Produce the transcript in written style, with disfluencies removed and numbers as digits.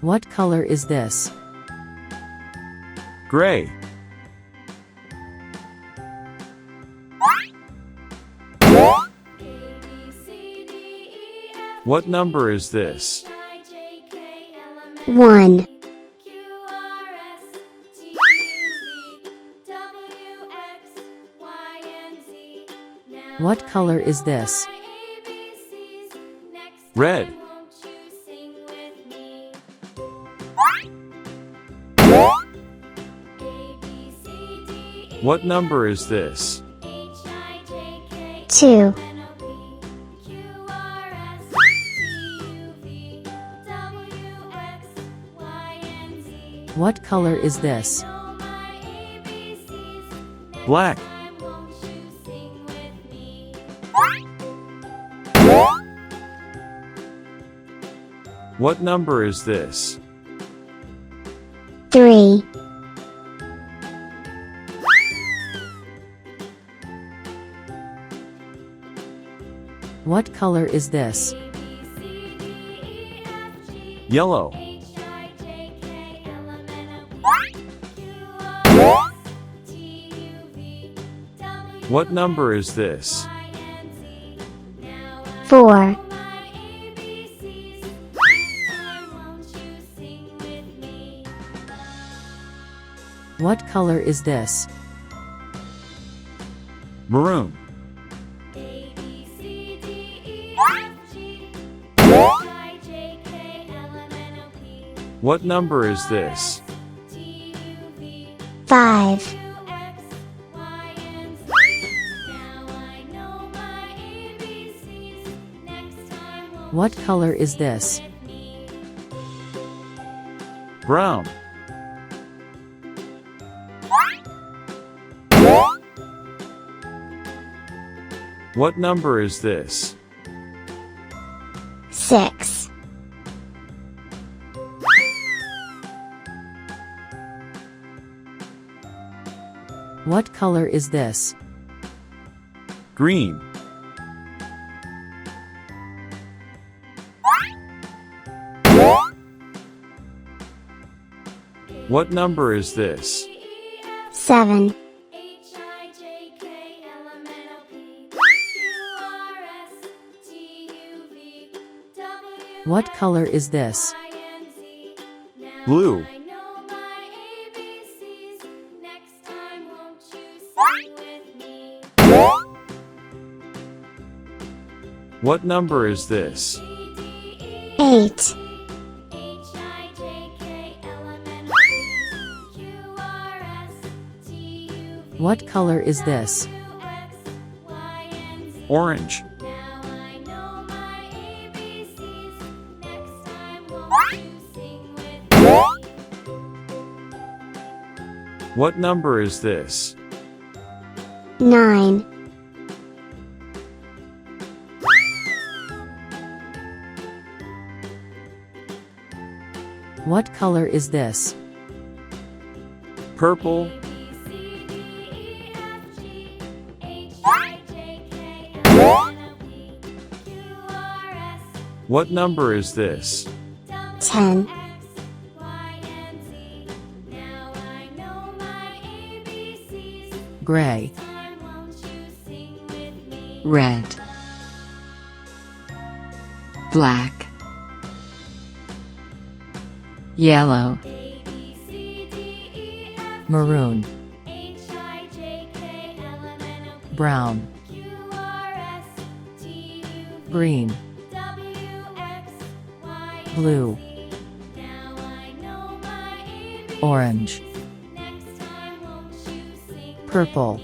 What color is this? Gray. What number is this? 1, What color is this? Red. What number is this? 2, What color is this? Black. What number is this? 3, What color is this? Yellow. What number is this? 4, What color is this? Maroon. What number is this? 5, What color is this? Brown. What number is this? 6, What color is this? Green. What number is this? 7, What color is this? Blue. What number is this? 8, What color is this? Orange. What number is this? 9, What color is this? Purple. What number is this? 10, Gray, red, black, yellow, maroon, brown, green, blue, orange, purple.